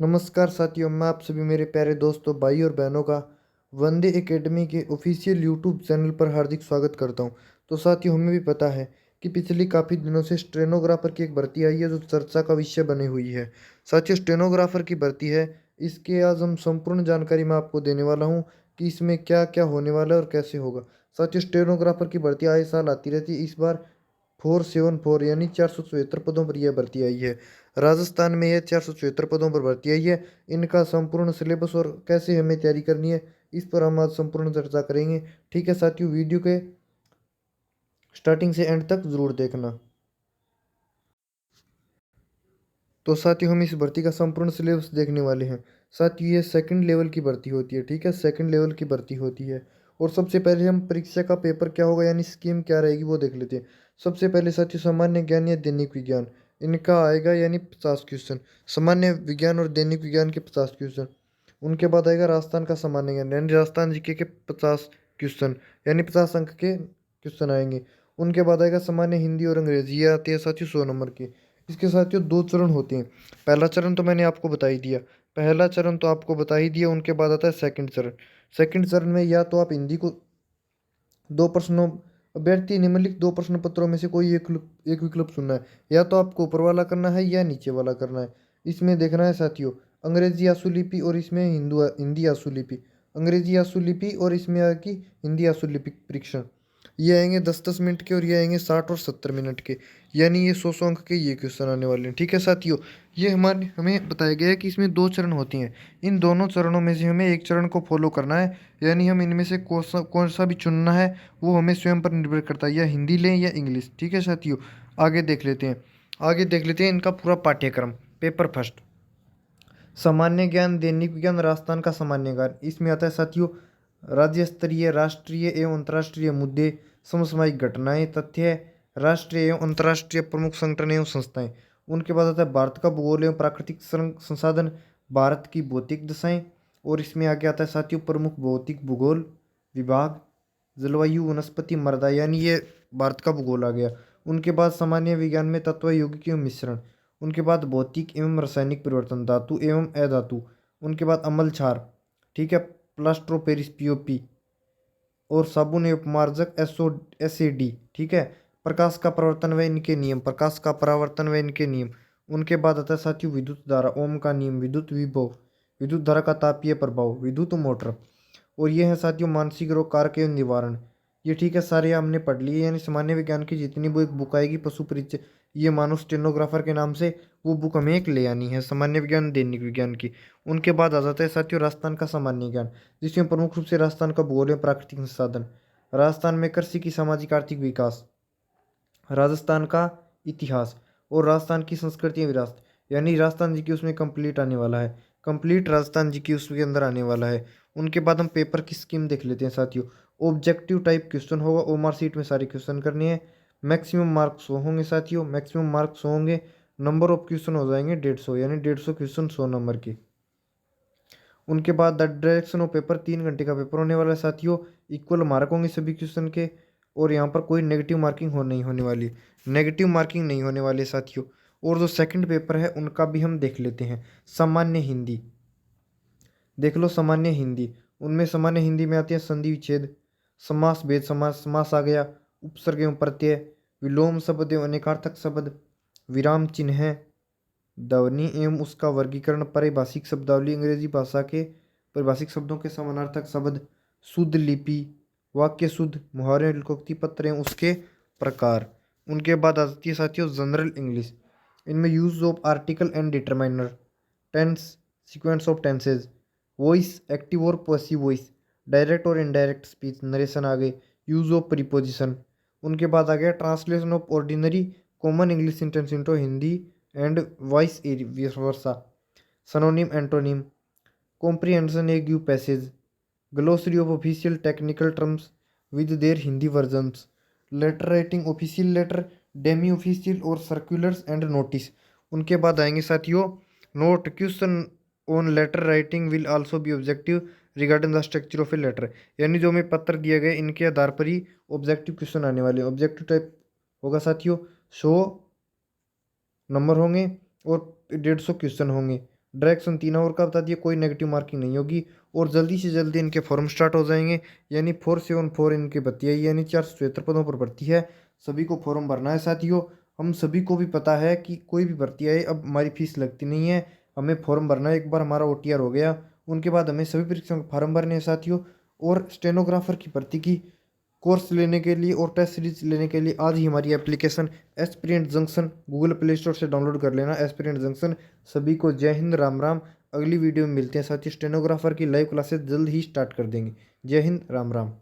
नमस्कार साथियों, मैं आप सभी मेरे प्यारे दोस्तों, भाई और बहनों का वंदे एकेडमी के ऑफिशियल यूट्यूब चैनल पर हार्दिक स्वागत करता हूं। तो साथियों, हमें भी पता है कि पिछले काफ़ी दिनों से स्टेनोग्राफर की एक भर्ती आई है जो चर्चा का विषय बनी हुई है। साथियों, स्टेनोग्राफर की भर्ती है, इसके आज हम संपूर्ण जानकारी मैं आपको देने वाला हूँ कि इसमें क्या क्या होने वाला है और कैसे होगा। साथियों, स्टेनोग्राफर की भर्ती आए साल आती रहती है। इस बार 474 यानी 474 पदों पर यह भर्ती आई है। राजस्थान में यह 474 पदों पर भर्ती आई है। इनका संपूर्ण सिलेबस और कैसे हमें तैयारी करनी है, इस पर हम आज संपूर्ण चर्चा करेंगे। ठीक है साथियों, वीडियो के स्टार्टिंग से एंड तक जरूर देखना। तो साथियों, हम इस भर्ती का संपूर्ण सिलेबस देखने वाले हैं। साथियों, ये सेकंड लेवल की भर्ती होती है। ठीक है, सेकंड लेवल की भर्ती होती है। और सबसे पहले हम परीक्षा का पेपर क्या होगा यानी स्कीम क्या रहेगी वो देख लेते हैं। सबसे पहले साथियों, सामान्य ज्ञान या दैनिक विज्ञान, इनका आएगा यानी 50 क्वेश्चन। सामान्य विज्ञान और दैनिक विज्ञान के 50 क्वेश्चन। उनके बाद आएगा राजस्थान का सामान्य ज्ञान यानी राजस्थान जीके के 50 क्वेश्चन, यानी 50 अंक के क्वेश्चन आएंगे। उनके बाद आएगा सामान्य हिंदी और अंग्रेजी, ये आते हैं साथियों 100 नंबर के। इसके साथियों दो चरण होते हैं। पहला चरण तो मैंने आपको बता ही दिया, पहला चरण तो आपको बता ही दिया। उनके बाद आता है सेकंड चरण। सेकंड चरण में या तो आप हिंदी को दो प्रश्नों अभ्यर्थी निम्नलिखित दो प्रश्न पत्रों में से कोई एक विकल्प चुनना है। या तो आपको ऊपर वाला करना है या नीचे वाला करना है। इसमें देखना है साथियों, अंग्रेजी आशुलिपि और इसमें हिंदी आशुलिपि। अंग्रेजी आशुलिपि और इसमें आएगी हिंदी आशुलिपि परीक्षण। ये आएंगे 10-10 मिनट के और ये आएंगे 60 और 70 मिनट के। यानी ये 100-100 अंक के ये क्वेश्चन आने वाले हैं। ठीक है साथियों, ये हमारे हमें बताया गया है कि इसमें दो चरण होती हैं। इन दोनों चरणों में से हमें एक चरण को फॉलो करना है। यानी हम इनमें से कौन सा भी चुनना है वो हमें स्वयं पर निर्भर करता है, या हिंदी लें या इंग्लिश। ठीक है साथियों, आगे देख लेते हैं। आगे देख लेते हैं इनका पूरा पाठ्यक्रम। पेपर फर्स्ट, सामान्य ज्ञान दैनिक विज्ञान राजस्थान का सामान्य ज्ञान। इसमें आता है साथियों राज्य स्तरीय, राष्ट्रीय एवं अंतर्राष्ट्रीय मुद्दे, समसामयिक घटनाएं, तथ्य, राष्ट्रीय एवं अंतर्राष्ट्रीय प्रमुख संगठन एवं संस्थाएं। उनके बाद आता है भारत का भूगोल एवं प्राकृतिक संसाधन, भारत की भौतिक दशाएं। और इसमें आगे आता है साथियों प्रमुख भौतिक भूगोल विभाग, जलवायु, वनस्पति, मृदा, यानी ये भारत का भूगोल आ गया। उनके बाद सामान्य विज्ञान में तत्व, यौगिक एवं मिश्रण। उनके बाद भौतिक एवं रासायनिक परिवर्तन, धातु एवं अधातु। उनके बाद अम्ल क्षार, ठीक है, प्लास्टर ऑफ पेरिस पीओपी, और साबुन एवं अपमार्जक एसएडी। ठीक है, प्रकाश का प्रवर्तन व इनके नियम, प्रकाश का परावर्तन व इनके नियम। उनके बाद आता है साथियों विद्युत धारा, ओम का नियम, विद्युत विभव, विद्युत धारा का तापीय प्रभाव, विद्युत मोटर। और ये है साथियों मानसिक रोग कारक एवं निवारण। ये ठीक है, सारे हमने पढ़ लिए। यानी सामान्य विज्ञान की जितनी वो एक बुक आएगी पशु परिचय, ये मानो स्टेनोग्राफर के नाम से, वो बुक हमें एक ले आनी है सामान्य विज्ञान दैनिक विज्ञान की। उनके बाद आ जाता है साथियों राजस्थान का सामान्य ज्ञान, जिसमें प्रमुख रूप से राजस्थान का भूगोल एवं प्राकृतिक संसाधन, राजस्थान में कृषि की सामाजिक आर्थिक विकास, राजस्थान का इतिहास, और राजस्थान की संस्कृति एवं विरासत। यानी राजस्थान जी की उसमें कंप्लीट आने वाला है, कंप्लीट राजस्थान जी की उसके अंदर आने वाला है। उनके बाद हम पेपर की स्कीम देख लेते हैं साथियों। ऑब्जेक्टिव टाइप क्वेश्चन होगा, ओमार सीट में सारे क्वेश्चन करने हैं। मैक्सिमम मार्क्स 100 होंगे साथियों, मैक्सिमम मार्क्स 100 होंगे। नंबर ऑफ क्वेश्चन हो जाएंगे 150, यानी 150 क्वेश्चन 100 नंबर के। उनके बाद द डायरेक्शन ऑफ पेपर, 3 घंटे का पेपर होने वाला है साथियों। इक्वल मार्क होंगे सभी क्वेश्चन के, और यहाँ पर कोई नेगेटिव मार्किंग नहीं होने वाली, नेगेटिव मार्किंग नहीं होने वाली साथियों। और जो सेकंड पेपर है उनका भी हम देख लेते हैं। सामान्य हिंदी देख लो, सामान्य हिंदी। उनमें सामान्य हिंदी में आती है संधि विच्छेद, समास भेद समास, समास आ गया, उपसर्ग एवं प्रत्यय, विलोम शब्द एवं अनेकार्थक शब्द, विराम चिन्ह, ध्वनि एवं उसका वर्गीकरण, पारिभाषिक शब्दावली, अंग्रेजी भाषा के पारिभाषिक शब्दों के समानार्थक शब्द, शुद्ध लिपि, वाक्य शुद्ध, मुहावरे, लोकोक्ति पत्र एवं उसके प्रकार। उनके बाद आ जाती है साथियों जनरल इंग्लिश। इनमें use of article and determiner, tense, sequence of tenses, voice, active और पैसिव वॉइस, डायरेक्ट और इनडायरेक्ट स्पीच, नरेशन आ गए, यूज ऑफ प्रीपोजिशन। उनके बाद आ गया translation of ordinary common English sentence into Hindi and vice versa, synonym antonym, comprehension a give passage, glossary of official technical terms with their Hindi versions, letter writing, official letter, demi official और circulars and notice. उनके बाद आएंगे साथियों note, question on letter writing will also be objective regarding the structure of a letter. यानी जो हमें पत्र दिए गए इनके आधार पर ही ऑब्जेक्टिव क्वेश्चन आने वाले। ऑब्जेक्टिव टाइप होगा साथियों 100 नंबर होंगे और 150 क्वेश्चन होंगे। डायरेक्शन 3 आवर का बता दिया, कोई नेगेटिव मार्किंग नहीं होगी। और जल्दी से जल्दी इनके फॉर्म स्टार्ट हो जाएंगे, यानी 474 इनकी भर्ती आई, यानी 477 पदों पर भर्ती है। सभी को फॉर्म भरना है साथियों। हम सभी को भी पता है कि कोई भी भर्ती आए अब हमारी फीस लगती नहीं है, हमें फॉर्म भरना है। एक बार हमारा OTR हो गया, उनके बाद हमें सभी परीक्षाओं के फॉर्म भरने हैं साथियों। और स्टेनोग्राफर की भर्ती की कोर्स लेने के लिए और टेस्ट सीरीज लेने के लिए आज ही हमारी application aspirant junction Google play store से डाउनलोड कर लेना, एस्पिरेंट जंक्शन। सभी को जय हिंद, राम राम। अगली वीडियो में मिलते हैं साथियों। स्टेनोग्राफर की लाइव क्लासेस जल्द ही स्टार्ट कर देंगे। जय हिंद, राम राम।